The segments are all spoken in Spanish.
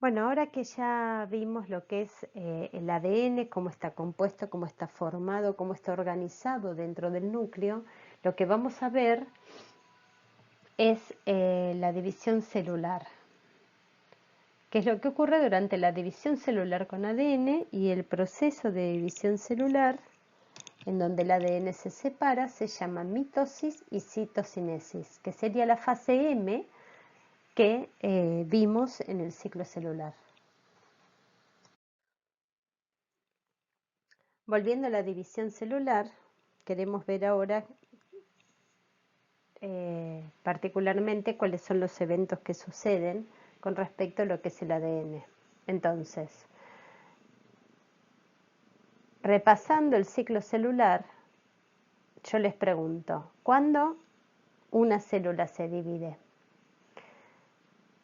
Bueno, ahora que ya vimos lo que es el ADN, cómo está compuesto, cómo está formado, cómo está organizado dentro del núcleo, lo que vamos a ver es la división celular. ¿Qué es lo que ocurre durante la división celular con ADN y el proceso de división celular en donde el ADN se separa? Se llama mitosis y citocinesis, que sería la fase M que vimos en el ciclo celular. Volviendo a la división celular, queremos ver ahora particularmente cuáles son los eventos que suceden con respecto a lo que es el ADN. Entonces, repasando el ciclo celular, yo les pregunto, ¿cuándo una célula se divide?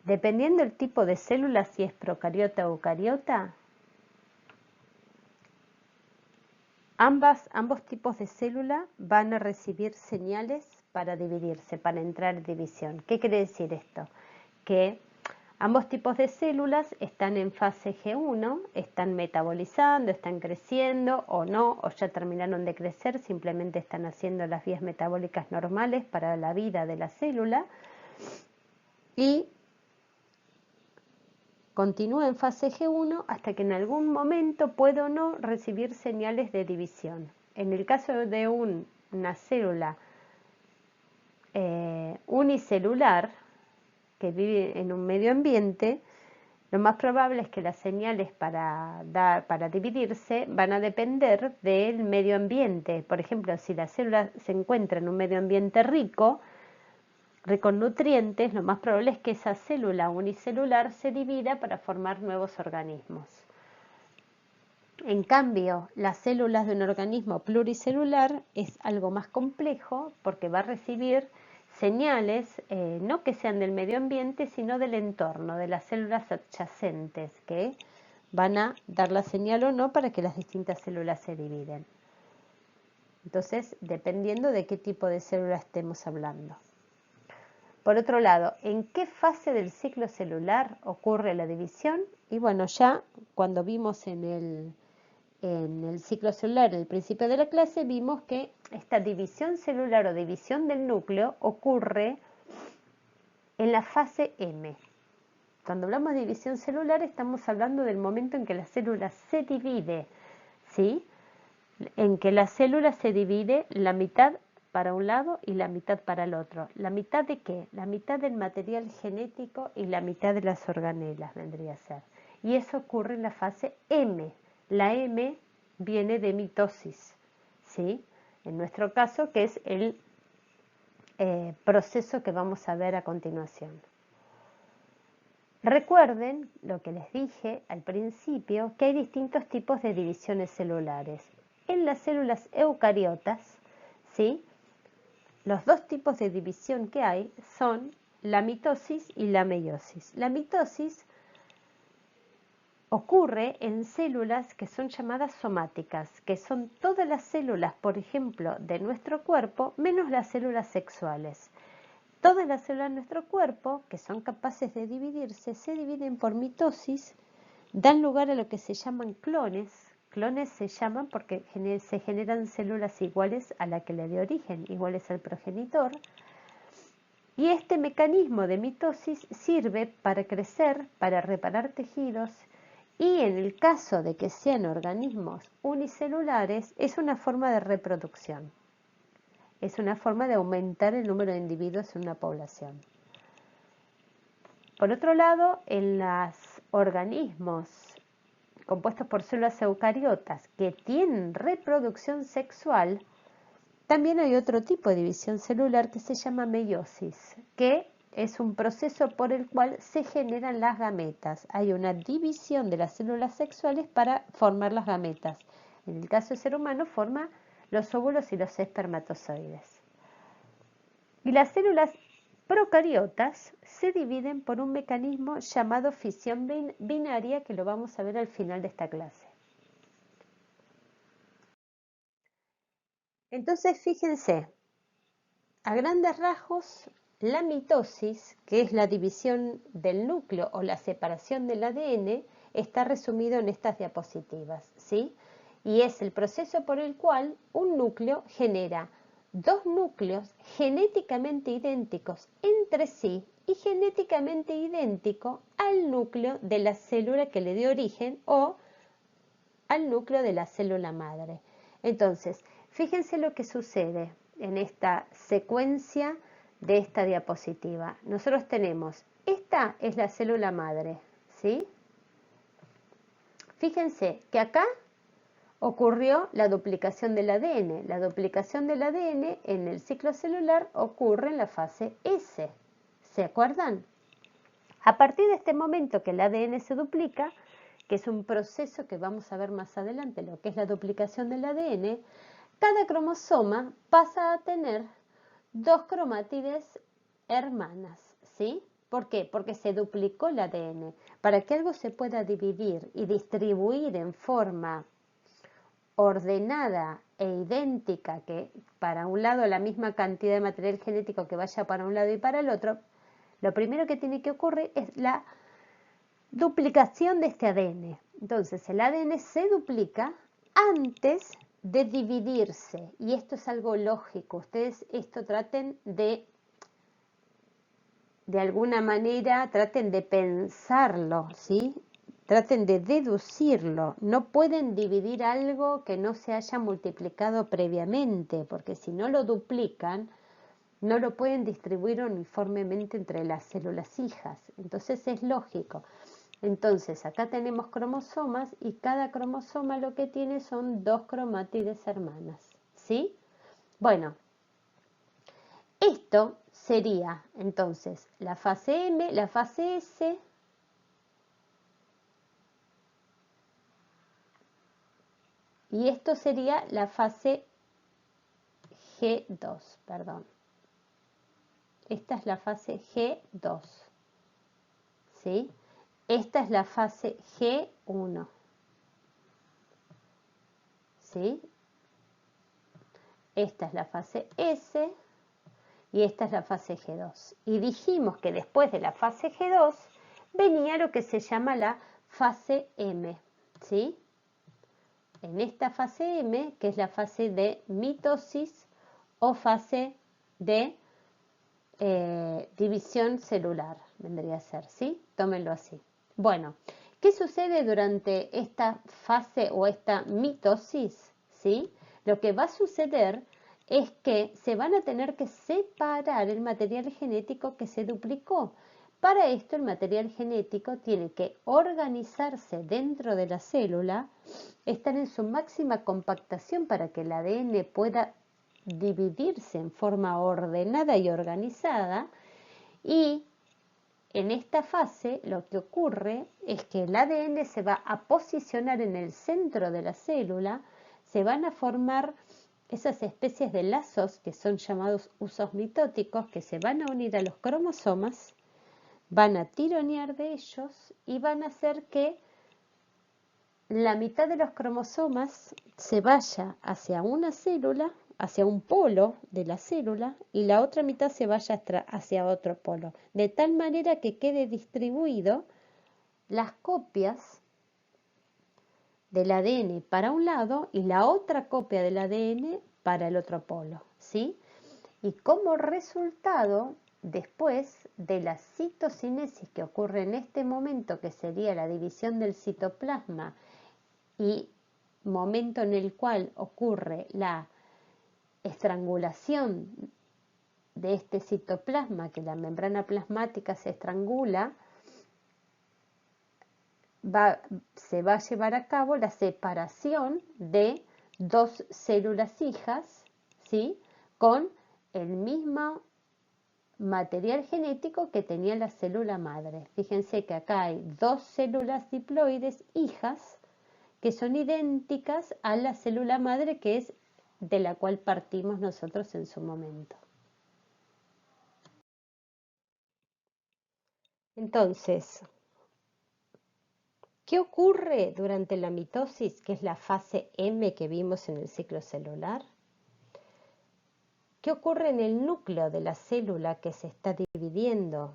Dependiendo del tipo de célula, si es procariota o eucariota, ambos tipos de célula van a recibir señales para dividirse, para entrar en división. ¿Qué quiere decir esto? Que ambos tipos de células están en fase G1, están metabolizando, están creciendo o no, o ya terminaron de crecer, simplemente están haciendo las vías metabólicas normales para la vida de la célula y continúa en fase G1 hasta que en algún momento puede o no recibir señales de división. En el caso de una célula unicelular que vive en un medio ambiente, lo más probable es que las señales para dividirse van a depender del medio ambiente. Por ejemplo, si la célula se encuentra en un medio ambiente rico en nutrientes, lo más probable es que esa célula unicelular se divida para formar nuevos organismos. En cambio, las células de un organismo pluricelular es algo más complejo porque va a recibir señales no que sean del medio ambiente, sino del entorno, de las células adyacentes, que van a dar la señal o no para que las distintas células se dividen. Entonces, dependiendo de qué tipo de célula estemos hablando. Por otro lado, ¿en qué fase del ciclo celular ocurre la división? Y bueno, ya cuando vimos en el ciclo celular, en el principio de la clase, vimos que esta división celular o división del núcleo ocurre en la fase M. Cuando hablamos de división celular estamos hablando del momento en que la célula se divide, ¿sí? En que la célula se divide la mitad para un lado y la mitad para el otro. ¿La mitad de qué? La mitad del material genético y la mitad de las organelas vendría a ser. Y eso ocurre en la fase M. La M viene de mitosis, ¿sí? En nuestro caso, que es el proceso que vamos a ver a continuación. Recuerden lo que les dije al principio, que hay distintos tipos de divisiones celulares. En las células eucariotas, ¿sí? Los dos tipos de división que hay son la mitosis y la meiosis. La mitosis ocurre en células que son llamadas somáticas, que son todas las células, por ejemplo, de nuestro cuerpo, menos las células sexuales. Todas las células de nuestro cuerpo, que son capaces de dividirse, se dividen por mitosis, dan lugar a lo que se llaman clones. Clones se llaman porque se generan células iguales a la que le dio origen, iguales al progenitor. Y este mecanismo de mitosis sirve para crecer, para reparar tejidos y en el caso de que sean organismos unicelulares es una forma de reproducción. Es una forma de aumentar el número de individuos en una población. Por otro lado, en los organismos compuestos por células eucariotas que tienen reproducción sexual, también hay otro tipo de división celular que se llama meiosis, que es un proceso por el cual se generan las gametas. Hay una división de las células sexuales para formar las gametas. En el caso del ser humano forma los óvulos y los espermatozoides. Y las células procariotas se dividen por un mecanismo llamado fisión binaria, que lo vamos a ver al final de esta clase. Entonces, fíjense, a grandes rasgos, la mitosis, que es la división del núcleo o la separación del ADN, está resumido en estas diapositivas, ¿sí? Y es el proceso por el cual un núcleo genera dos núcleos genéticamente idénticos entre sí y genéticamente idéntico al núcleo de la célula que le dio origen o al núcleo de la célula madre. Entonces, fíjense lo que sucede en esta secuencia de esta diapositiva. Nosotros tenemos, esta es la célula madre, ¿sí? Fíjense que acá ocurrió la duplicación del ADN. La duplicación del ADN en el ciclo celular ocurre en la fase S. ¿Se acuerdan? A partir de este momento que el ADN se duplica, que es un proceso que vamos a ver más adelante, lo que es la duplicación del ADN, cada cromosoma pasa a tener dos cromátides hermanas, ¿sí? ¿Por qué? Porque se duplicó el ADN. Para que algo se pueda dividir y distribuir en forma ordenada e idéntica, que para un lado la misma cantidad de material genético que vaya para un lado y para el otro, lo primero que tiene que ocurrir es la duplicación de este ADN. Entonces el ADN se duplica antes de dividirse y esto es algo lógico. Ustedes esto traten de alguna manera, traten de pensarlo, ¿sí? Traten de deducirlo. No pueden dividir algo que no se haya multiplicado previamente, porque si no lo duplican, no lo pueden distribuir uniformemente entre las células hijas. Entonces es lógico. Entonces acá tenemos cromosomas y cada cromosoma lo que tiene son dos cromátides hermanas, ¿sí? Bueno, esto sería entonces la fase M, la fase S y esto sería la fase G2, perdón. Esta es la fase G2, ¿sí? Esta es la fase G1, ¿sí? Esta es la fase S y esta es la fase G2. Y dijimos que después de la fase G2 venía lo que se llama la fase M, ¿sí? En esta fase M, que es la fase de mitosis o fase de división celular, vendría a ser, ¿sí? Tómenlo así. Bueno, ¿qué sucede durante esta fase o esta mitosis? ¿Sí? Lo que va a suceder es que se van a tener que separar el material genético que se duplicó. Para esto el material genético tiene que organizarse dentro de la célula, estar en su máxima compactación para que el ADN pueda dividirse en forma ordenada y organizada, y en esta fase lo que ocurre es que el ADN se va a posicionar en el centro de la célula, se van a formar esas especies de lazos que son llamados usos mitóticos que se van a unir a los cromosomas, van a tironear de ellos y van a hacer que la mitad de los cromosomas se vaya hacia una célula, hacia un polo de la célula, y la otra mitad se vaya hacia otro polo, de tal manera que quede distribuido las copias del ADN para un lado y la otra copia del ADN para el otro polo, ¿sí? Y como resultado, después de la citocinesis que ocurre en este momento, que sería la división del citoplasma, y momento en el cual ocurre la estrangulación de este citoplasma, que la membrana plasmática se estrangula, se va a llevar a cabo la separación de dos células hijas, ¿sí? Con el mismo material genético que tenía la célula madre. Fíjense que acá hay dos células diploides hijas que son idénticas a la célula madre, que es de la cual partimos nosotros en su momento. Entonces, ¿qué ocurre durante la mitosis, que es la fase M que vimos en el ciclo celular? ¿Qué ocurre en el núcleo de la célula que se está dividiendo?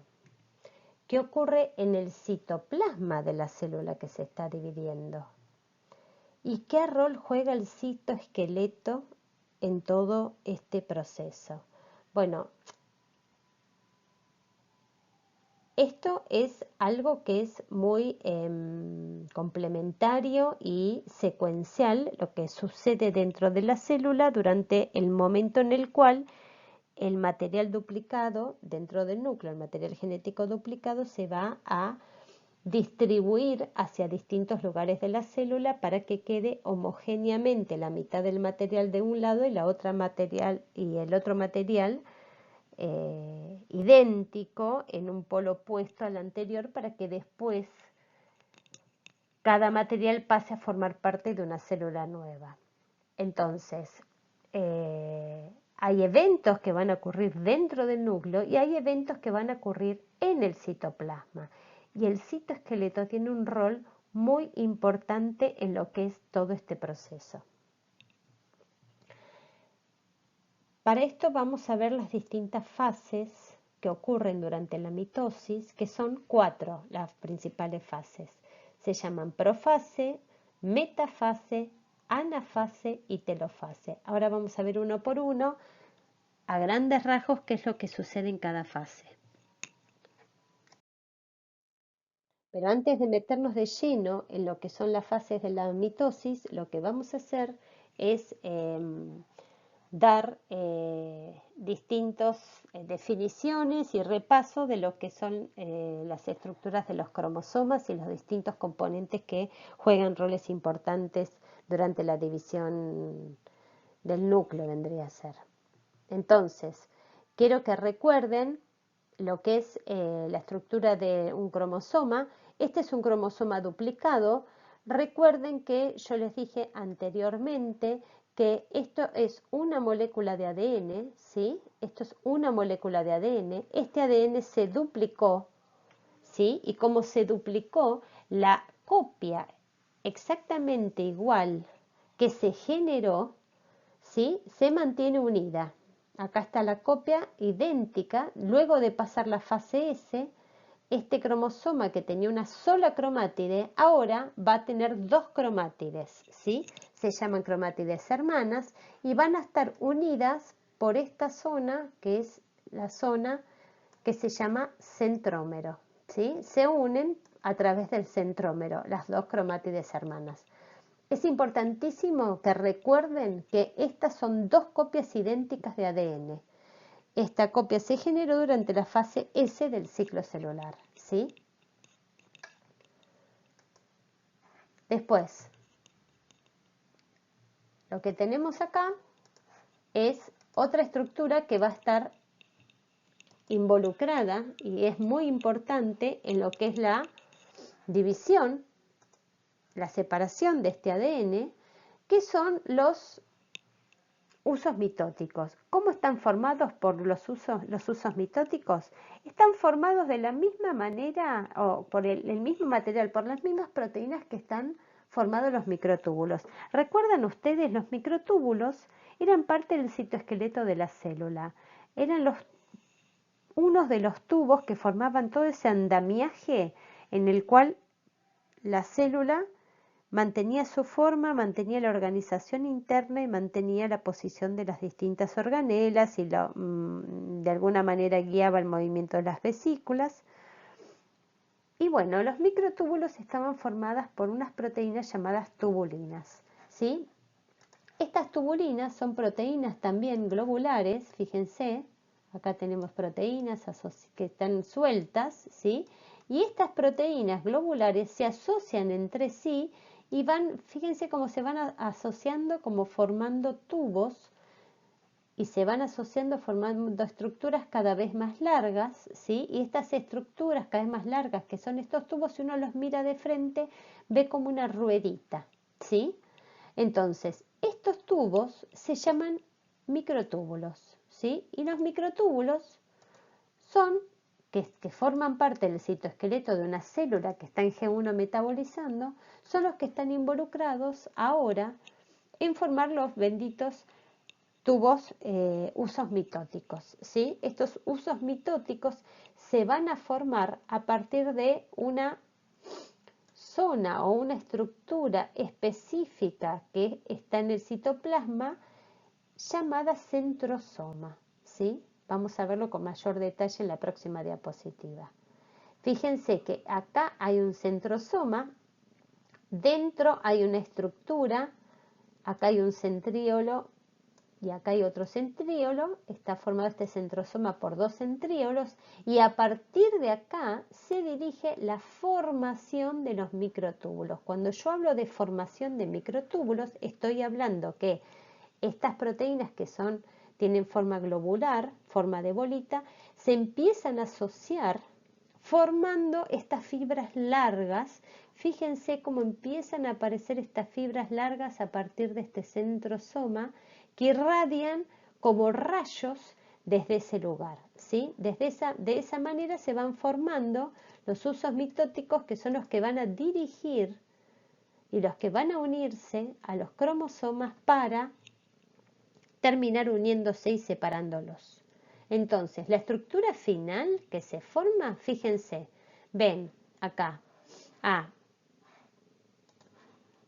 ¿Qué ocurre en el citoplasma de la célula que se está dividiendo? ¿Y qué rol juega el citoesqueleto en todo este proceso? Bueno, esto es algo que es muy complementario y secuencial, lo que sucede dentro de la célula durante el momento en el cual el material duplicado dentro del núcleo, el material genético duplicado, se va a distribuir hacia distintos lugares de la célula para que quede homogéneamente la mitad del material de un lado y la otra material y el otro material idéntico en un polo opuesto al anterior para que después cada material pase a formar parte de una célula nueva. Entonces, hay eventos que van a ocurrir dentro del núcleo y hay eventos que van a ocurrir en el citoplasma. Y el citoesqueleto tiene un rol muy importante en lo que es todo este proceso. Para esto vamos a ver las distintas fases que ocurren durante la mitosis, que son 4 las principales fases. Se llaman profase, metafase, anafase y telofase. Ahora vamos a ver uno por uno, a grandes rasgos, qué es lo que sucede en cada fase. Pero antes de meternos de lleno en lo que son las fases de la mitosis, lo que vamos a hacer es dar distintas definiciones y repaso de lo que son las estructuras de los cromosomas y los distintos componentes que juegan roles importantes durante la división del núcleo, vendría a ser. Entonces, quiero que recuerden lo que es la estructura de un cromosoma. Este es un cromosoma duplicado. Recuerden que yo les dije anteriormente que esto es una molécula de ADN, ¿sí? Esto es una molécula de ADN. Este ADN se duplicó, ¿sí? Y como se duplicó, la copia exactamente igual que se generó, ¿sí? Se mantiene unida. Acá está la copia idéntica. Luego de pasar la fase S, este cromosoma que tenía una sola cromátide, ahora va a tener dos cromátides, ¿sí? Se llaman cromátides hermanas y van a estar unidas por esta zona, que es la zona que se llama centrómero, ¿sí? Se unen a través del centrómero, las dos cromátides hermanas. Es importantísimo que recuerden que estas son dos copias idénticas de ADN. Esta copia se generó durante la fase S del ciclo celular, ¿sí? Después, lo que tenemos acá es otra estructura que va a estar involucrada y es muy importante en lo que es la división, la separación de este ADN, que son los usos mitóticos. ¿Cómo están formados por los usos mitóticos? Están formados de la misma manera o por el mismo material, por las mismas proteínas que están formados los microtúbulos. ¿Recuerdan ustedes? Los microtúbulos eran parte del citoesqueleto de la célula. Eran unos de los tubos que formaban todo ese andamiaje en el cual la célula mantenía su forma, mantenía la organización interna y mantenía la posición de las distintas organelas y de alguna manera guiaba el movimiento de las vesículas. Y bueno, los microtúbulos estaban formadas por unas proteínas llamadas tubulinas, ¿sí? Estas tubulinas son proteínas también globulares, fíjense, acá tenemos proteínas que están sueltas, ¿sí? Y estas proteínas globulares se asocian entre sí y van, fíjense cómo se van asociando, como formando tubos y se van asociando formando estructuras cada vez más largas, ¿sí? Y estas estructuras cada vez más largas, que son estos tubos, si uno los mira de frente, ve como una ruedita, ¿sí? Entonces, estos tubos se llaman microtúbulos, ¿sí? Y los microtúbulos son que forman parte del citoesqueleto de una célula que está en G1 metabolizando, son los que están involucrados ahora en formar los benditos tubos, usos mitóticos, ¿sí? Estos usos mitóticos se van a formar a partir de una zona o una estructura específica que está en el citoplasma llamada centrosoma, ¿sí? Vamos a verlo con mayor detalle en la próxima diapositiva. Fíjense que acá hay un centrosoma, dentro hay una estructura, acá hay un centríolo y acá hay otro centríolo, está formado este centrosoma por dos centríolos y a partir de acá se dirige la formación de los microtúbulos. Cuando yo hablo de formación de microtúbulos, estoy hablando que estas proteínas que tienen forma globular, forma de bolita, se empiezan a asociar formando estas fibras largas. Fíjense cómo empiezan a aparecer estas fibras largas a partir de este centrosoma que irradian como rayos desde ese lugar, ¿sí? De esa manera se van formando los usos mitóticos que son los que van a dirigir y los que van a unirse a los cromosomas para terminar uniéndose y separándolos. Entonces, la estructura final que se forma, fíjense, ven acá,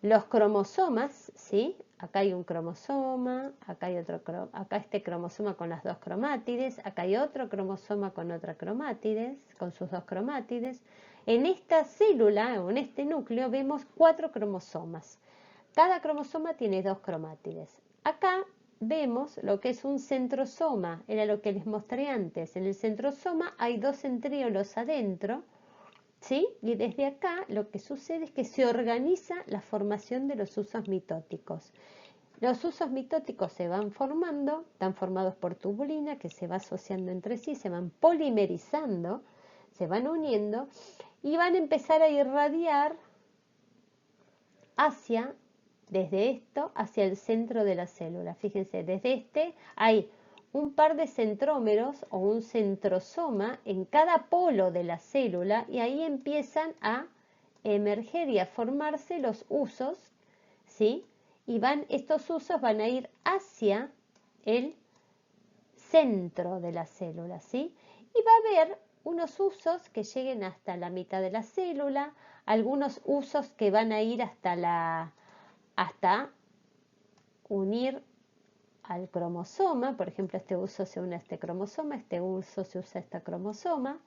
los cromosomas, ¿sí? Acá hay un cromosoma, acá hay otro, acá este cromosoma con las dos cromátides, acá hay otro cromosoma con otra cromátides, con sus dos cromátides. En esta célula o en este núcleo vemos 4 cromosomas. Cada cromosoma tiene 2 cromátides. Acá vemos lo que es un centrosoma, era lo que les mostré antes. En el centrosoma hay 2 centríolos adentro, ¿sí? Y desde acá lo que sucede es que se organiza la formación de los usos mitóticos. Los usos mitóticos se van formando, están formados por tubulina que se va asociando entre sí, se van polimerizando, se van uniendo y van a empezar a irradiar desde esto hacia el centro de la célula. Fíjense, desde este hay un par de centrómeros o un centrosoma en cada polo de la célula y ahí empiezan a emerger y a formarse los usos, ¿sí? Y estos usos van a ir hacia el centro de la célula, ¿sí? Y va a haber unos usos que lleguen hasta la mitad de la célula, algunos usos que van a ir hasta unir al cromosoma, por ejemplo, este uso se une a este cromosoma, este uso se usa a este cromosoma,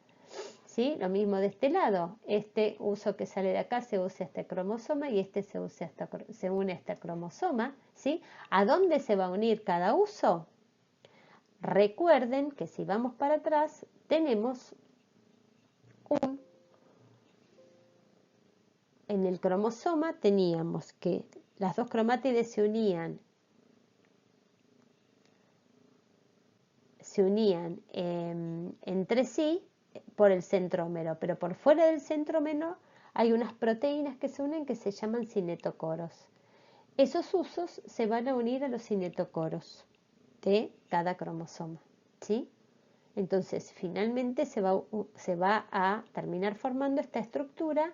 ¿sí? Lo mismo de este lado, este uso que sale de acá se usa a este cromosoma y este se une a este cromosoma, ¿sí? ¿A dónde se va a unir cada uso? Recuerden que si vamos para atrás, tenemos en el cromosoma teníamos que las dos cromátides se unían entre sí por el centrómero, pero por fuera del centrómero hay unas proteínas que se unen que se llaman cinetocoros. Esos usos se van a unir a los cinetocoros de cada cromosoma, ¿sí? Entonces, finalmente se va a terminar formando esta estructura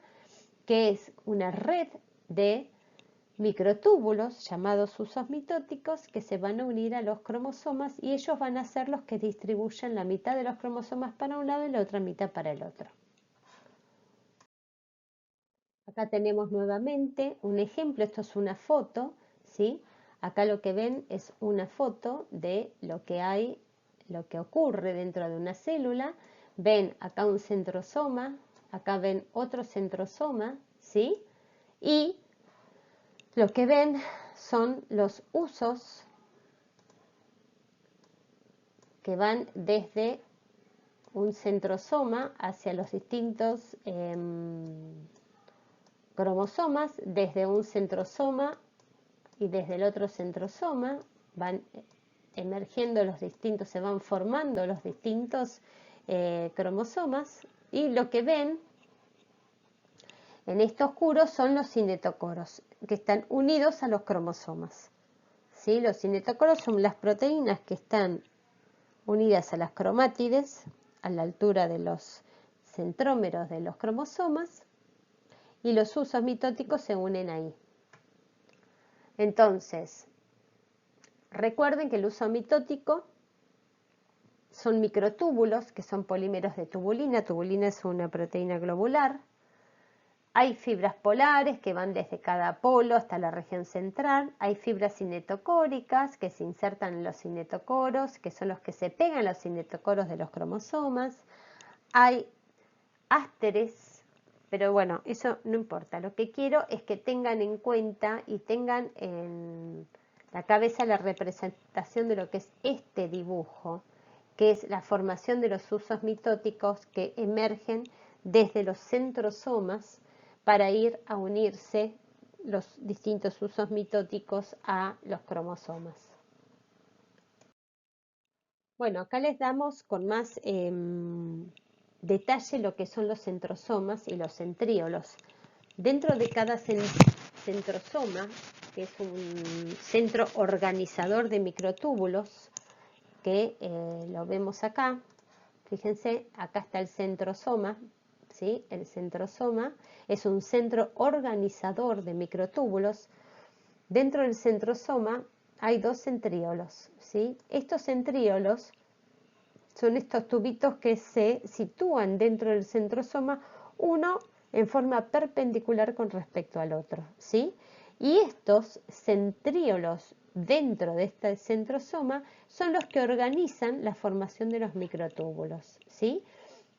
que es una red de microtúbulos llamados usos mitóticos que se van a unir a los cromosomas y ellos van a ser los que distribuyen la mitad de los cromosomas para un lado y la otra mitad para el otro. Acá tenemos nuevamente un ejemplo, esto es una foto, ¿sí? Acá lo que ven es una foto de lo que ocurre dentro de una célula. Ven acá un centrosoma, acá ven otro centrosoma, ¿sí? Y lo que ven son los usos que van desde un centrosoma hacia los distintos cromosomas, desde un centrosoma y desde el otro centrosoma van emergiendo se van formando los distintos cromosomas y lo que ven en este oscuro son los cinetocoros que están unidos a los cromosomas. ¿Sí? Los cinetocoros son las proteínas que están unidas a las cromátides a la altura de los centrómeros de los cromosomas y los usos mitóticos se unen ahí. Entonces, Recuerden que el uso mitótico son microtúbulos, que son polímeros de tubulina. Tubulina es una proteína globular. Hay fibras polares que van desde cada polo hasta la región central. Hay fibras cinetocóricas que se insertan en los cinetocoros, que son los que se pegan a los cinetocoros de los cromosomas. Hay ásteres, pero bueno, eso no importa. Lo que quiero es que tengan en cuenta y tengan en la cabeza la representación de lo que es este dibujo, que es la formación de los usos mitóticos que emergen desde los centrosomas para ir a unirse los distintos usos mitóticos a los cromosomas. Bueno, acá les damos con más detalle lo que son los centrosomas y los centríolos. Dentro de cada centrosoma, que es un centro organizador de microtúbulos, que lo vemos acá, fíjense, acá está el centrosoma, ¿sí? El centrosoma es un centro organizador de microtúbulos. Dentro del centrosoma hay dos centríolos, ¿sí? Estos centríolos son estos tubitos que se sitúan dentro del centrosoma, uno en forma perpendicular con respecto al otro, ¿sí? Y estos centríolos dentro de este centrosoma son los que organizan la formación de los microtúbulos, ¿sí?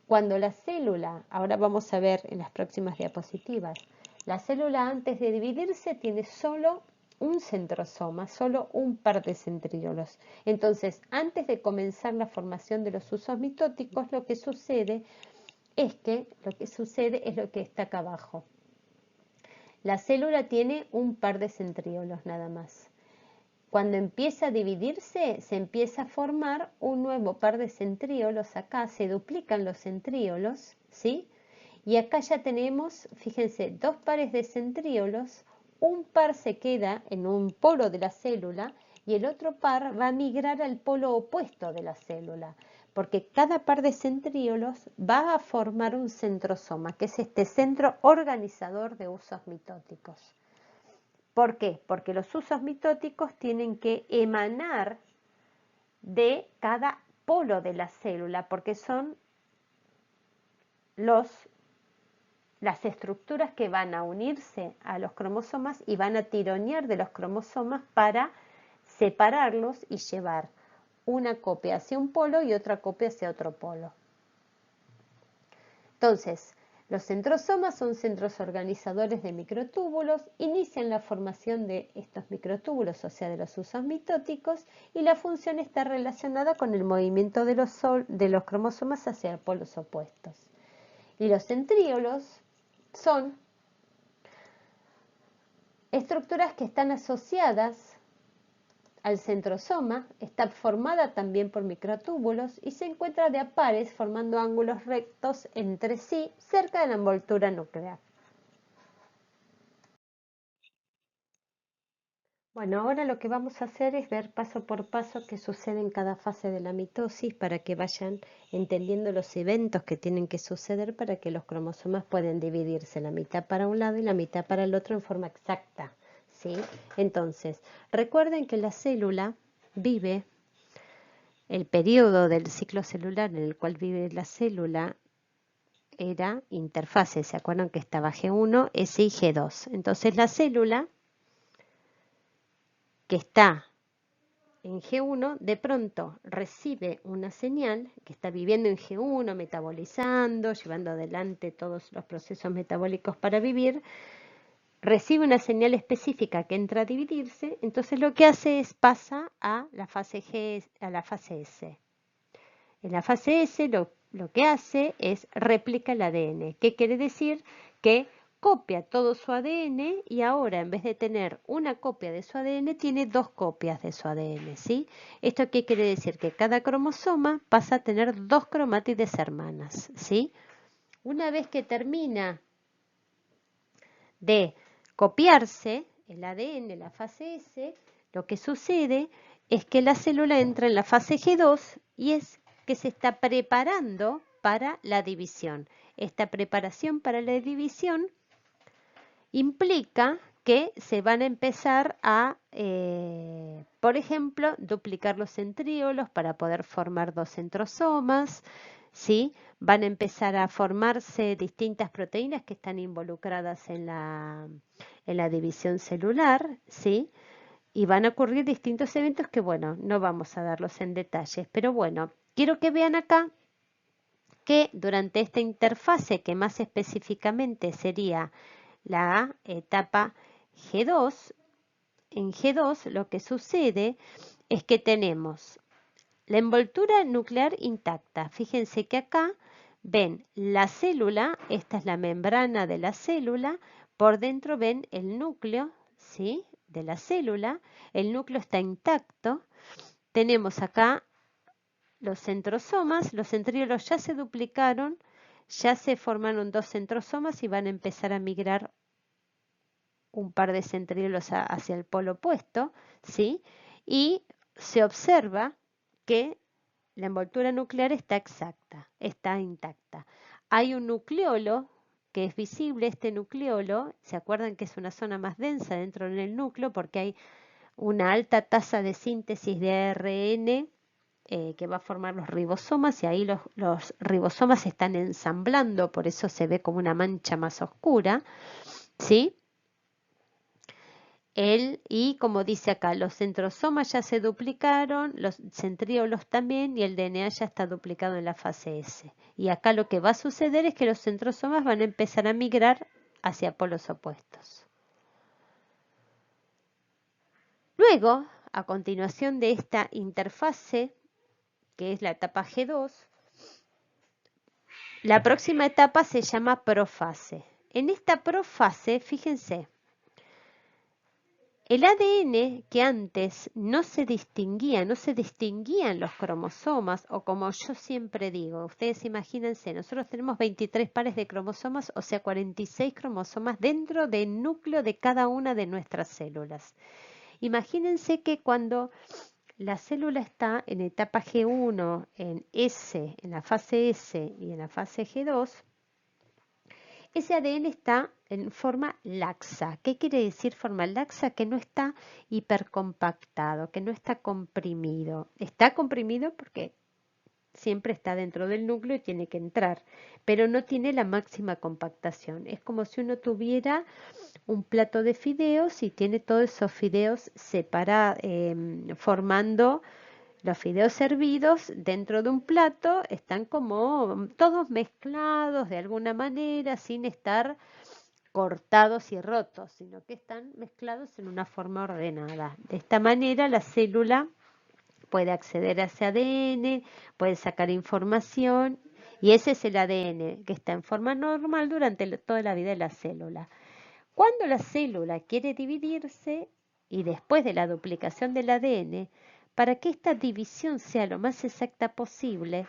Cuando la célula, ahora vamos a ver en las próximas diapositivas, la célula antes de dividirse tiene solo un centrosoma, solo un par de centríolos. Entonces, antes de comenzar la formación de los usos mitóticos, lo que sucede es lo que está acá abajo. La célula tiene un par de centríolos nada más. Cuando empieza a dividirse, se empieza a formar un nuevo par de centríolos acá, se duplican los centríolos, ¿sí? Y acá ya tenemos, fíjense, dos pares de centríolos, un par se queda en un polo de la célula y el otro par va a migrar al polo opuesto de la célula, porque cada par de centríolos va a formar un centrosoma, que es este centro organizador de usos mitóticos. ¿Por qué? Porque los usos mitóticos tienen que emanar de cada polo de la célula, porque son las estructuras que van a unirse a los cromosomas y van a tironear de los cromosomas para separarlos y llevar una copia hacia un polo y otra copia hacia otro polo. Entonces, los centrosomas son centros organizadores de microtúbulos, inician la formación de estos microtúbulos, o sea, de los usos mitóticos, y la función está relacionada con el movimiento de los cromosomas hacia polos opuestos. Y los centríolos son estructuras que están asociadas al centrosoma, está formada también por microtúbulos y se encuentra de a pares formando ángulos rectos entre sí cerca de la envoltura nuclear. Bueno, ahora lo que vamos a hacer es ver paso por paso qué sucede en cada fase de la mitosis para que vayan entendiendo los eventos que tienen que suceder para que los cromosomas puedan dividirse la mitad para un lado y la mitad para el otro en forma exacta, ¿sí? Entonces, recuerden que la célula vive el periodo del ciclo celular en el cual vive la célula era interfase, ¿se acuerdan que estaba G1, S y G2? Entonces la célula que está en G1 de pronto recibe una señal que está viviendo en G1, metabolizando, llevando adelante todos los procesos metabólicos para vivir, recibe una señal específica que entra a dividirse, entonces lo que hace es pasa a la fase G, a la fase S. En la fase S lo que hace es replica el ADN. ¿Qué quiere decir? Que copia todo su ADN y ahora en vez de tener una copia de su ADN tiene dos copias de su ADN, ¿sí? ¿Esto qué quiere decir? Que cada cromosoma pasa a tener dos cromátides hermanas, ¿sí? Una vez que termina de copiarse el ADN, la fase S, lo que sucede es que la célula entra en la fase G2 y es que se está preparando para la división. Esta preparación para la división implica que se van a empezar a, por ejemplo, duplicar los centriolos para poder formar dos centrosomas, ¿sí? Van a empezar a formarse distintas proteínas que están involucradas en la división celular, ¿sí? Y van a ocurrir distintos eventos que, bueno, no vamos a darlos en detalles, pero bueno, quiero que vean acá que durante esta interfase, que más específicamente sería la etapa G2, en G2 lo que sucede es que tenemos la envoltura nuclear intacta. Fíjense que acá ven la célula, esta es la membrana de la célula, por dentro ven el núcleo, ¿sí?, de la célula, el núcleo está intacto, tenemos acá los centrosomas, los centriolos ya se duplicaron, ya se formaron dos centrosomas y van a empezar a migrar un par de centriolos hacia el polo opuesto, ¿sí? Y se observa que la envoltura nuclear está exacta, está intacta. Hay un nucleolo que es visible, este nucleolo, ¿se acuerdan que es una zona más densa dentro del núcleo porque hay una alta tasa de síntesis de ARN que va a formar los ribosomas y ahí los ribosomas se están ensamblando, por eso se ve como una mancha más oscura, ¿sí? Y como dice acá, los centrosomas ya se duplicaron, los centriolos también y el DNA ya está duplicado en la fase S. Y acá lo que va a suceder es que los centrosomas van a empezar a migrar hacia polos opuestos. Luego, a continuación de esta interfase, que es la etapa G2, la próxima etapa se llama profase. En esta profase, fíjense, el ADN que antes no se distinguían los cromosomas, o como yo siempre digo, ustedes imagínense, nosotros tenemos 23 pares de cromosomas, o sea 46 cromosomas dentro del núcleo de cada una de nuestras células. Imagínense que cuando la célula está en etapa G1, en S, en la fase S y en la fase G2, ese ADN está en forma laxa. ¿Qué quiere decir forma laxa? Que no está hipercompactado, que no está comprimido. Está comprimido porque siempre está dentro del núcleo y tiene que entrar, pero no tiene la máxima compactación. Es como si uno tuviera un plato de fideos y tiene todos esos fideos separados, formando los fideos servidos dentro de un plato, están como todos mezclados de alguna manera sin estar cortados y rotos, sino que están mezclados en una forma ordenada. De esta manera la célula puede acceder a ese ADN, puede sacar información y ese es el ADN que está en forma normal durante toda la vida de la célula. Cuando la célula quiere dividirse y después de la duplicación del ADN, para que esta división sea lo más exacta posible,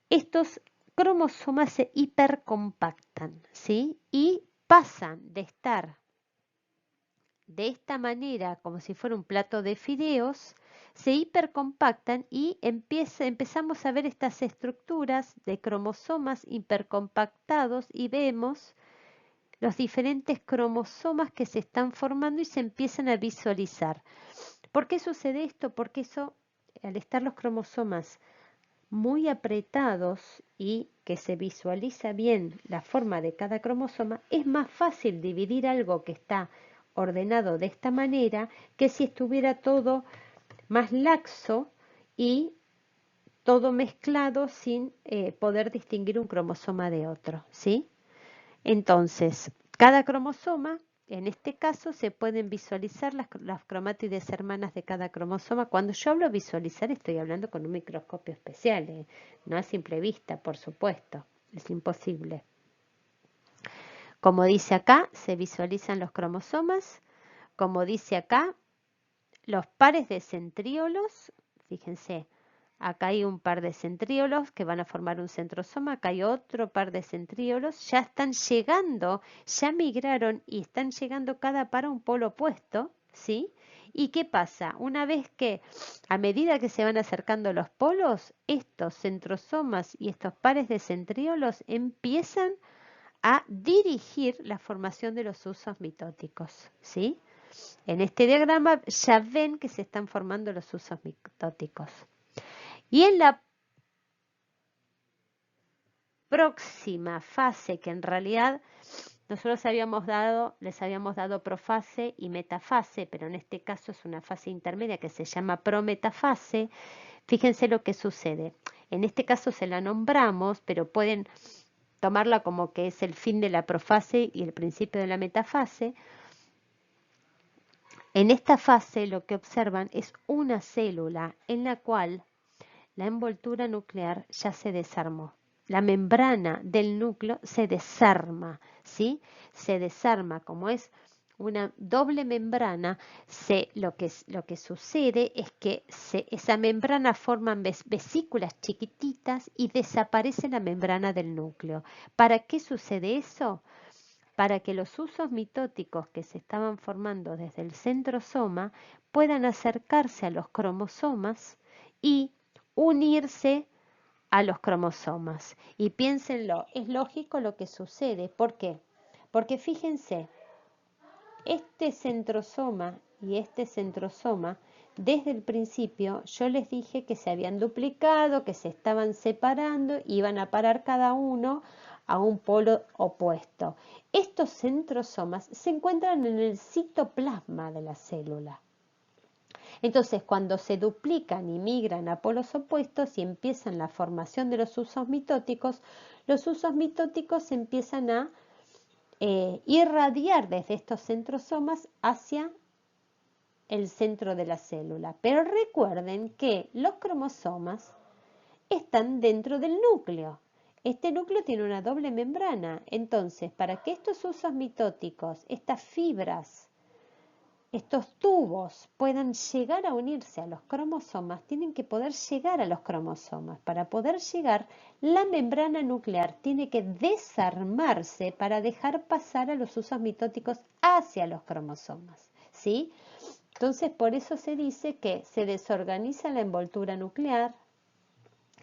estos cromosomas se hipercompactan, ¿sí? Y pasan de estar de esta manera, como si fuera un plato de fideos, se hipercompactan y empezamos a ver estas estructuras de cromosomas hipercompactados y vemos los diferentes cromosomas que se están formando y se empiezan a visualizar. ¿Por qué sucede esto? Porque eso, al estar los cromosomas muy apretados y que se visualiza bien la forma de cada cromosoma, es más fácil dividir algo que está ordenado de esta manera que si estuviera todo más laxo y todo mezclado sin poder distinguir un cromosoma de otro, ¿sí? Entonces, cada cromosoma, en este caso, se pueden visualizar las cromátides hermanas de cada cromosoma. Cuando yo hablo visualizar, estoy hablando con un microscopio especial, no a simple vista, por supuesto, es imposible. Como dice acá, se visualizan los cromosomas. Como dice acá, los pares de centriolos, fíjense, acá hay un par de centriolos que van a formar un centrosoma, acá hay otro par de centriolos, ya están llegando, ya migraron y están llegando cada par a un polo opuesto, ¿sí? ¿Y qué pasa? Una vez que, a medida que se van acercando los polos, estos centrosomas y estos pares de centriolos empiezan a dirigir la formación de los usos mitóticos, ¿sí? En este diagrama ya ven que se están formando los usos mitóticos. Y en la próxima fase, que en realidad nosotros les habíamos dado profase y metafase, pero en este caso es una fase intermedia que se llama prometafase. Fíjense lo que sucede. En este caso se la nombramos, pero pueden tomarla como que es el fin de la profase y el principio de la metafase. En esta fase lo que observan es una célula en la cual la envoltura nuclear ya se desarmó. La membrana del núcleo se desarma, ¿sí? Se desarma, como es una doble membrana, lo que sucede es que esa membrana forma vesículas chiquititas y desaparece la membrana del núcleo. ¿Para qué sucede eso? Para que los usos mitóticos que se estaban formando desde el centrosoma puedan acercarse a los cromosomas y unirse a los cromosomas. Y piénsenlo, es lógico lo que sucede. ¿Por qué? Porque fíjense, este centrosoma y este centrosoma, desde el principio yo les dije que se habían duplicado, que se estaban separando, iban a parar cada uno a un polo opuesto. Estos centrosomas se encuentran en el citoplasma de la célula. Entonces, cuando se duplican y migran a polos opuestos y empiezan la formación de los usos mitóticos, los usos mitóticos empiezan a irradiar desde estos centrosomas hacia el centro de la célula. Pero recuerden que los cromosomas están dentro del núcleo. Este núcleo tiene una doble membrana. Entonces, para que estos usos mitóticos, estas fibras, estos tubos puedan llegar a unirse a los cromosomas, tienen que poder llegar a los cromosomas. Para poder llegar, la membrana nuclear tiene que desarmarse para dejar pasar a los usos mitóticos hacia los cromosomas, ¿sí? Entonces, por eso se dice que se desorganiza la envoltura nuclear,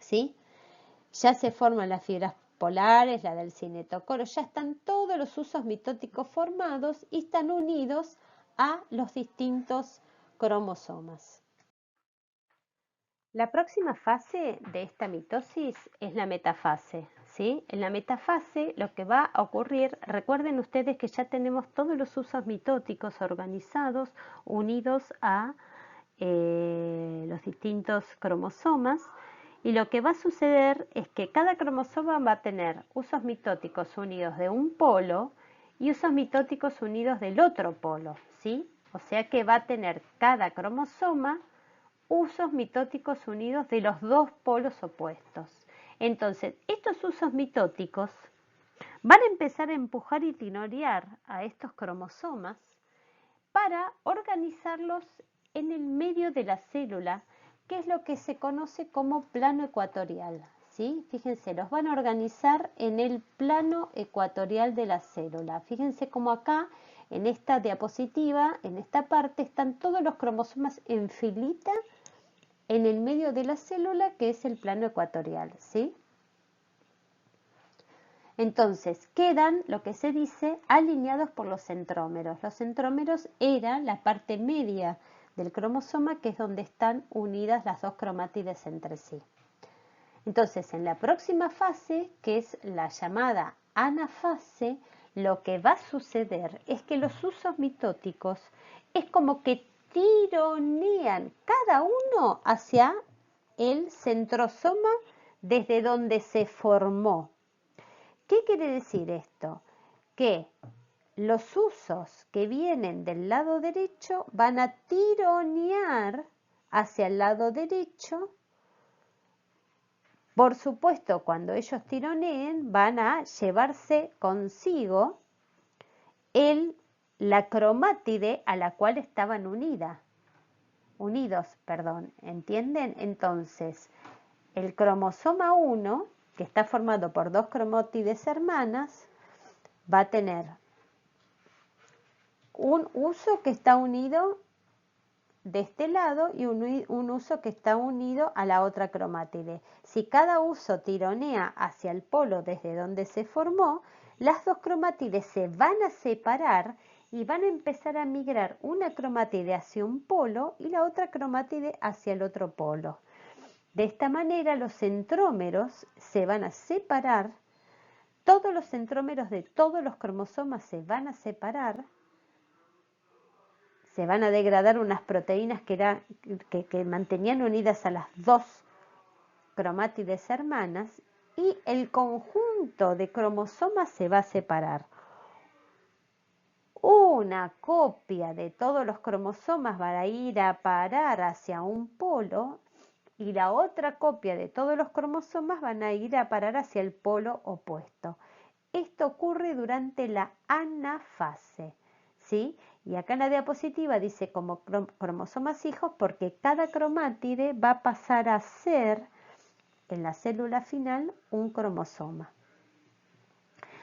¿sí? Ya se forman las fibras polares, la del cinetocoro, ya están todos los usos mitóticos formados y están unidos a los distintos cromosomas. La próxima fase de esta mitosis es la metafase, ¿sí? En la metafase lo que va a ocurrir, recuerden ustedes que ya tenemos todos los usos mitóticos organizados, unidos a los distintos cromosomas, y lo que va a suceder es que cada cromosoma va a tener usos mitóticos unidos de un polo y usos mitóticos unidos del otro polo, ¿sí? O sea que va a tener cada cromosoma usos mitóticos unidos de los dos polos opuestos. Entonces, estos usos mitóticos van a empezar a empujar y tironear a estos cromosomas para organizarlos en el medio de la célula, que es lo que se conoce como plano ecuatorial, ¿sí? Fíjense, los van a organizar en el plano ecuatorial de la célula. Fíjense cómo acá, en esta diapositiva, en esta parte, están todos los cromosomas en filita en el medio de la célula, que es el plano ecuatorial, ¿sí? Entonces, quedan, lo que se dice, alineados por los centrómeros. Los centrómeros eran la parte media del cromosoma, que es donde están unidas las dos cromátides entre sí. Entonces, en la próxima fase, que es la llamada anafase, lo que va a suceder es que los usos mitóticos es como que tironean cada uno hacia el centrosoma desde donde se formó. ¿Qué quiere decir esto? Que los usos que vienen del lado derecho van a tironear hacia el lado derecho. Por supuesto, cuando ellos tironeen, van a llevarse consigo la cromátide a la cual estaban unidos, ¿entienden? Entonces, el cromosoma 1, que está formado por dos cromátides hermanas, va a tener un uso que está unido de este lado y un uso que está unido a la otra cromátide. Si cada uso tironea hacia el polo desde donde se formó, las dos cromátides se van a separar y van a empezar a migrar una cromátide hacia un polo y la otra cromátide hacia el otro polo. De esta manera los centrómeros se van a separar, todos los centrómeros de todos los cromosomas se van a separar, se van a degradar unas proteínas que mantenían unidas a las dos cromátides hermanas y el conjunto de cromosomas se va a separar. Una copia de todos los cromosomas va a ir a parar hacia un polo y la otra copia de todos los cromosomas van a ir a parar hacia el polo opuesto. Esto ocurre durante la anafase, ¿sí? Y acá en la diapositiva dice como cromosomas hijos porque cada cromátide va a pasar a ser en la célula final un cromosoma.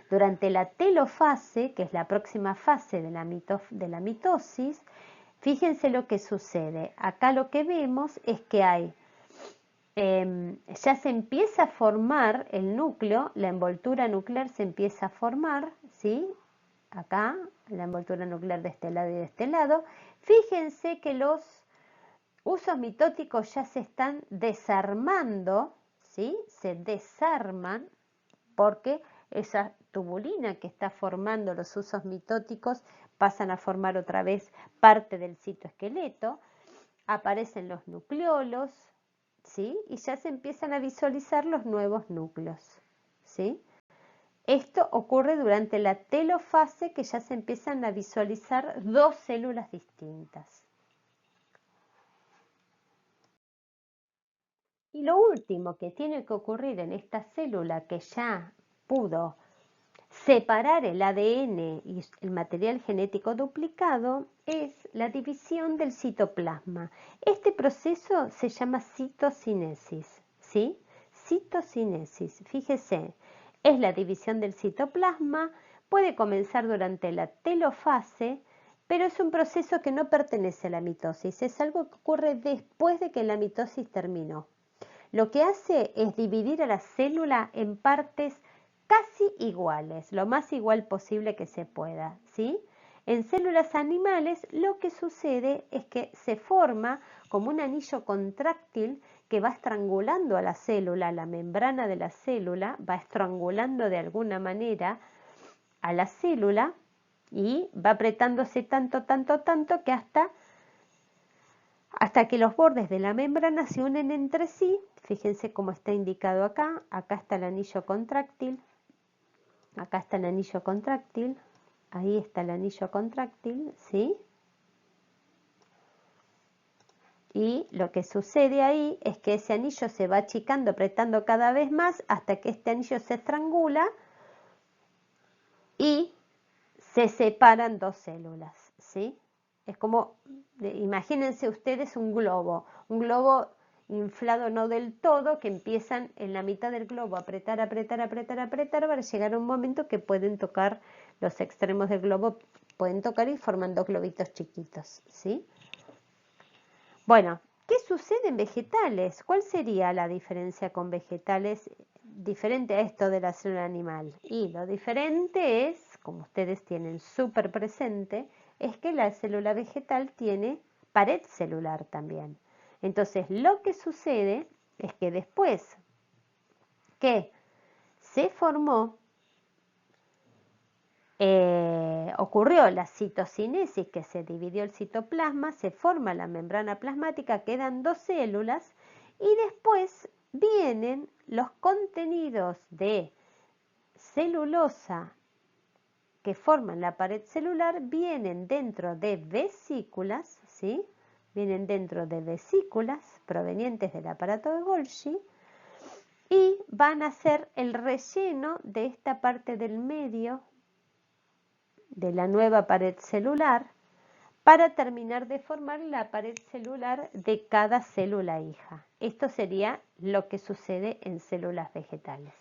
Durante la telofase, que es la próxima fase de la mitosis, fíjense lo que sucede. Acá lo que vemos es que ya se empieza a formar el núcleo, la envoltura nuclear se empieza a formar, ¿sí? Acá, la envoltura nuclear de este lado y de este lado. Fíjense que los usos mitóticos ya se están desarmando, ¿sí? Se desarman porque esa tubulina que está formando los usos mitóticos pasan a formar otra vez parte del citoesqueleto, aparecen los nucleolos, ¿sí? Y ya se empiezan a visualizar los nuevos núcleos, ¿sí? Esto ocurre durante la telofase, que ya se empiezan a visualizar dos células distintas. Y lo último que tiene que ocurrir en esta célula que ya pudo separar el ADN y el material genético duplicado es la división del citoplasma. Este proceso se llama citocinesis, ¿sí? Citocinesis, fíjese, es la división del citoplasma, puede comenzar durante la telofase, pero es un proceso que no pertenece a la mitosis, es algo que ocurre después de que la mitosis terminó. Lo que hace es dividir a la célula en partes casi iguales, lo más igual posible que se pueda, ¿sí? En células animales lo que sucede es que se forma como un anillo contráctil que va estrangulando a la célula, la membrana de la célula, va estrangulando de alguna manera a la célula y va apretándose tanto, tanto, tanto que hasta que los bordes de la membrana se unen entre sí. Fíjense cómo está indicado acá. Acá está el anillo contráctil. Acá está el anillo contráctil. Ahí está el anillo contráctil, ¿sí? Y lo que sucede ahí es que ese anillo se va achicando, apretando cada vez más hasta que este anillo se estrangula y se separan dos células, ¿sí? Es como, imagínense ustedes un globo inflado no del todo, que empiezan en la mitad del globo a apretar, apretar, apretar, apretar, para llegar a un momento que pueden tocar los extremos del globo, pueden tocar y forman dos globitos chiquitos, ¿sí? Bueno, ¿qué sucede en vegetales? ¿Cuál sería la diferencia con vegetales diferente a esto de la célula animal? Y lo diferente es, como ustedes tienen súper presente, es que la célula vegetal tiene pared celular también. Entonces, lo que sucede es que después que se formó, ocurrió la citocinesis, que se dividió el citoplasma, se forma la membrana plasmática, quedan dos células y después vienen los contenidos de celulosa que forman la pared celular, vienen dentro de vesículas, ¿sí? Vienen dentro de vesículas provenientes del aparato de Golgi y van a ser el relleno de esta parte del medio de la nueva pared celular para terminar de formar la pared celular de cada célula hija. Esto sería lo que sucede en células vegetales.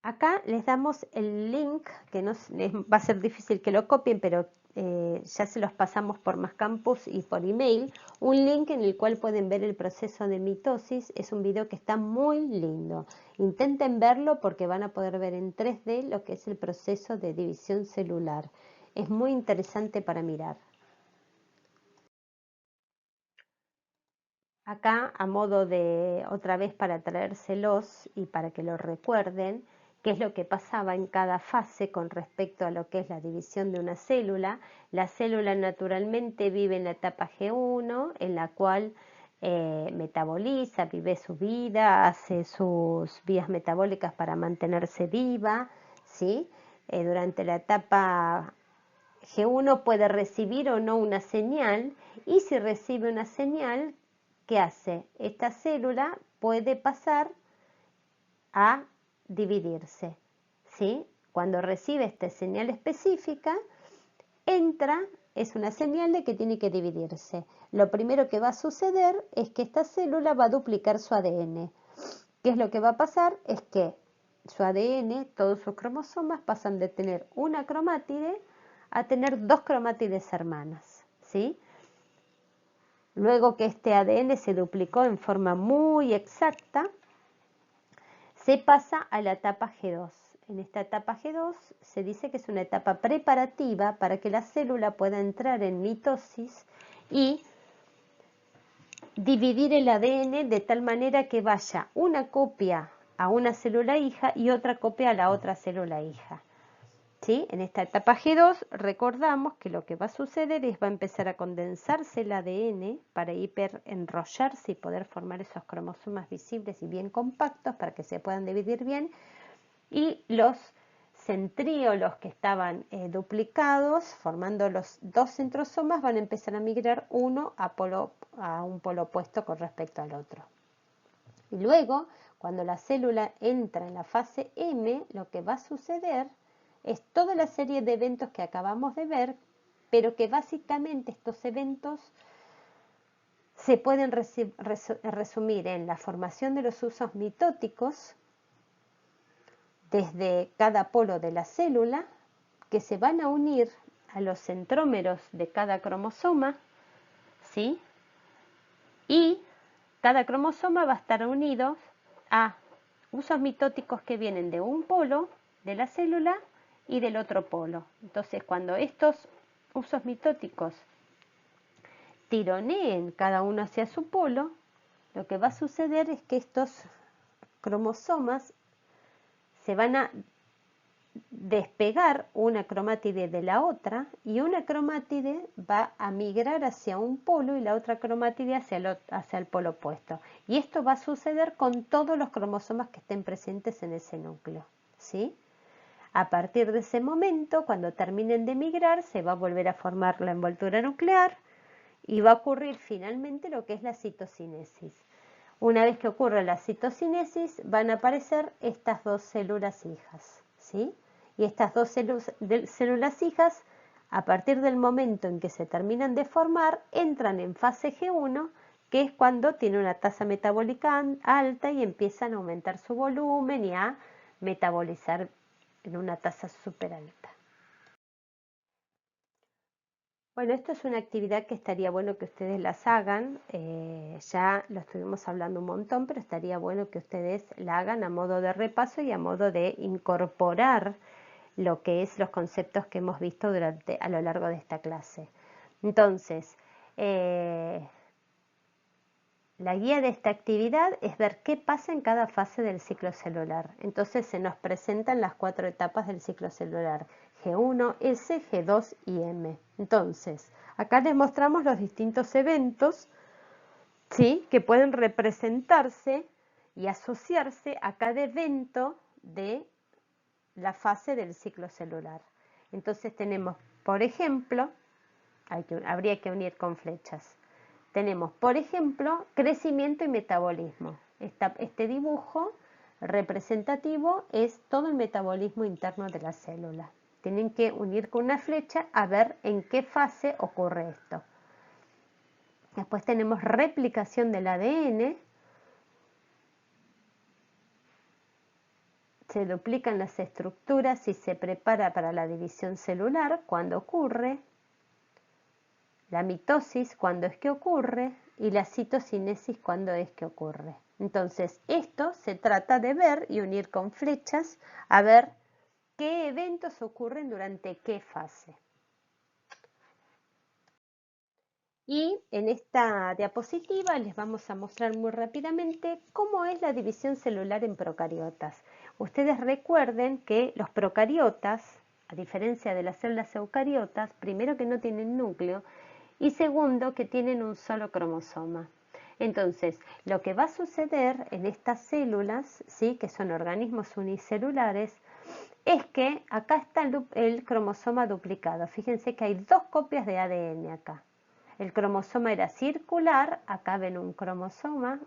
Acá les damos el link, que va a ser difícil que lo copien, pero ya se los pasamos por Más Campus y por email, un link en el cual pueden ver el proceso de mitosis. Es un video que está muy lindo. Intenten verlo porque van a poder ver en 3D lo que es el proceso de división celular. Es muy interesante para mirar. Acá, a modo de otra vez para traérselos y para que lo recuerden, qué es lo que pasaba en cada fase con respecto a lo que es la división de una célula. La célula naturalmente vive en la etapa G1, en la cual metaboliza, vive su vida, hace sus vías metabólicas para mantenerse viva, ¿sí? Durante la etapa G1 puede recibir o no una señal, y si recibe una señal, ¿qué hace? Esta célula puede pasar a dividirse, ¿sí? Cuando recibe esta señal específica, entra, es una señal de que tiene que dividirse. Lo primero que va a suceder es que esta célula va a duplicar su ADN. ¿Qué es lo que va a pasar? Es que su ADN, todos sus cromosomas, pasan de tener una cromátide a tener 2 cromátides hermanas, ¿sí? Luego que este ADN se duplicó en forma muy exacta, se pasa a la etapa G2. En esta etapa G2 se dice que es una etapa preparativa para que la célula pueda entrar en mitosis y dividir el ADN de tal manera que vaya una copia a una célula hija y otra copia a la otra célula hija. ¿Sí? En esta etapa G2 recordamos que lo que va a suceder es va a empezar a condensarse el ADN para hiperenrollarse y poder formar esos cromosomas visibles y bien compactos para que se puedan dividir bien, y los centríolos que estaban duplicados, formando los 2 centrosomas, van a empezar a migrar uno a un polo opuesto con respecto al otro. Y luego, cuando la célula entra en la fase M, lo que va a suceder es toda la serie de eventos que acabamos de ver, pero que básicamente estos eventos se pueden resumir en la formación de los usos mitóticos desde cada polo de la célula, que se van a unir a los centrómeros de cada cromosoma, ¿sí? Y cada cromosoma va a estar unido a usos mitóticos que vienen de un polo de la célula y del otro polo. Entonces, cuando estos usos mitóticos tironeen cada uno hacia su polo, lo que va a suceder es que estos cromosomas se van a despegar una cromátide de la otra, y una cromátide va a migrar hacia un polo y la otra cromátide hacia el polo opuesto. Y esto va a suceder con todos los cromosomas que estén presentes en ese núcleo, ¿sí? A partir de ese momento, cuando terminen de migrar, se va a volver a formar la envoltura nuclear y va a ocurrir finalmente lo que es la citocinesis. Una vez que ocurre la citocinesis, van a aparecer estas 2 células hijas, ¿sí? Y estas 2 células hijas, a partir del momento en que se terminan de formar, entran en fase G1, que es cuando tiene una tasa metabólica alta y empiezan a aumentar su volumen y a metabolizar en una tasa súper alta. Bueno, esto es una actividad que estaría bueno que ustedes las hagan. Ya lo estuvimos hablando un montón, pero estaría bueno que ustedes la hagan a modo de repaso y a modo de incorporar lo que es los conceptos que hemos visto a lo largo de esta clase. Entonces, la guía de esta actividad es ver qué pasa en cada fase del ciclo celular. Entonces se nos presentan las 4 etapas del ciclo celular: G1, S, G2 y M. Entonces, acá les mostramos los distintos eventos, ¿sí?, que pueden representarse y asociarse a cada evento de la fase del ciclo celular. Entonces tenemos, por ejemplo, habría que unir con flechas. Tenemos, por ejemplo, crecimiento y metabolismo. Este dibujo representativo es todo el metabolismo interno de la célula. Tienen que unir con una flecha a ver en qué fase ocurre esto. Después tenemos replicación del ADN. Se duplican las estructuras y se prepara para la división celular. ¿Cuándo ocurre? la mitosis cuándo es que ocurre y la citocinesis cuándo es que ocurre. Entonces, esto se trata de ver y unir con flechas a ver qué eventos ocurren durante qué fase. Y en esta diapositiva les vamos a mostrar muy rápidamente cómo es la división celular en procariotas. Ustedes recuerden que los procariotas, a diferencia de las células eucariotas, primero que no tienen núcleo y segundo que tienen un solo cromosoma. Entonces, lo que va a suceder en estas células, ¿sí?, que son organismos unicelulares, es que acá está el cromosoma duplicado. Fíjense que hay 2 copias de ADN acá. El cromosoma era circular, acá ven un cromosoma,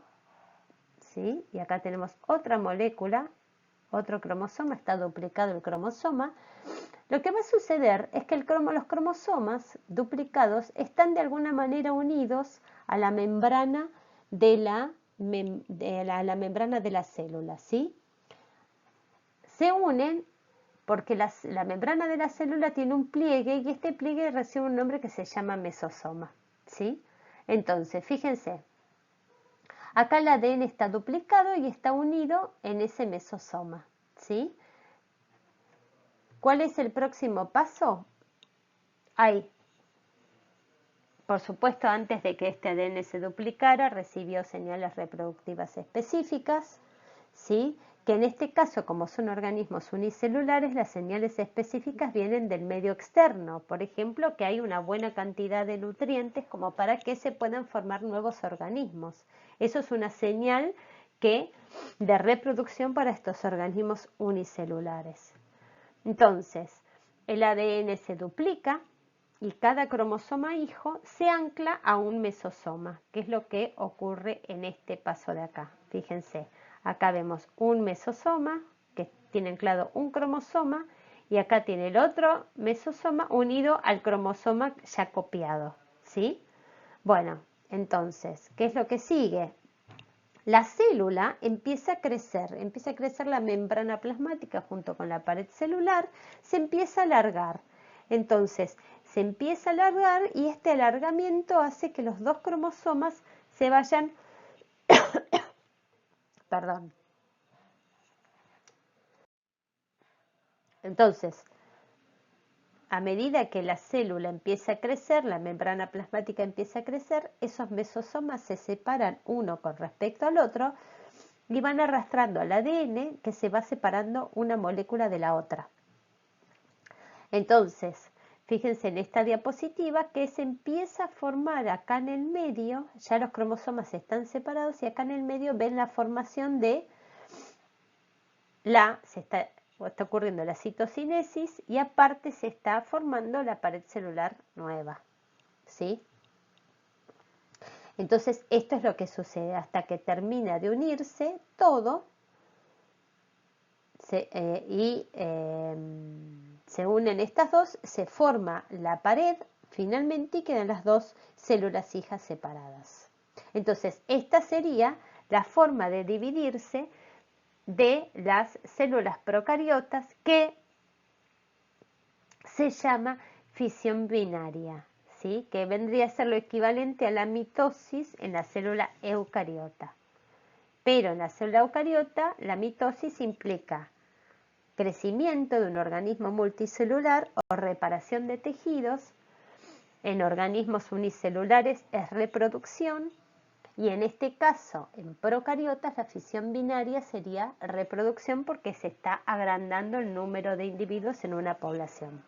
¿sí? Y acá tenemos otra molécula, otro cromosoma, está duplicado el cromosoma. Lo que va a suceder es que los cromosomas duplicados están de alguna manera unidos a la membrana de la membrana de la célula, ¿sí? Se unen porque la membrana de la célula tiene un pliegue y este pliegue recibe un nombre que se llama mesosoma, ¿sí? Entonces, fíjense, acá el ADN está duplicado y está unido en ese mesosoma, ¿sí? ¿Cuál es el próximo paso? Por supuesto, antes de que este ADN se duplicara, recibió señales reproductivas específicas, ¿sí?, que en este caso, como son organismos unicelulares, las señales específicas vienen del medio externo. Por ejemplo, que hay una buena cantidad de nutrientes como para que se puedan formar nuevos organismos. Eso es una señal de reproducción para estos organismos unicelulares. Entonces, el ADN se duplica y cada cromosoma hijo se ancla a un mesosoma, que es lo que ocurre en este paso de acá. Fíjense. Acá vemos un mesosoma que tiene anclado un cromosoma y acá tiene el otro mesosoma unido al cromosoma ya copiado, ¿sí? Bueno, entonces, ¿qué es lo que sigue? La célula empieza a crecer la membrana plasmática junto con la pared celular, se empieza a alargar. Entonces, se empieza a alargar y este alargamiento hace que los 2 cromosomas se vayan perdón. Entonces, a medida que la célula empieza a crecer, la membrana plasmática empieza a crecer, esos mesosomas se separan uno con respecto al otro y van arrastrando al ADN que se va separando una molécula de la otra. Entonces, fíjense en esta diapositiva que se empieza a formar acá en el medio, ya los cromosomas están separados y acá en el medio ven la formación de está ocurriendo la citocinesis y aparte se está formando la pared celular nueva, ¿sí? Entonces, esto es lo que sucede hasta que termina de unirse todo se unen estas dos, se forma la pared finalmente y quedan las 2 células hijas separadas. Entonces, esta sería la forma de dividirse de las células procariotas que se llama fisión binaria, ¿sí?, que vendría a ser lo equivalente a la mitosis en la célula eucariota. Pero en la célula eucariota la mitosis implica crecimiento de un organismo multicelular o reparación de tejidos. En organismos unicelulares es reproducción. Y en este caso, en procariotas, la fisión binaria sería reproducción porque se está agrandando el número de individuos en una población.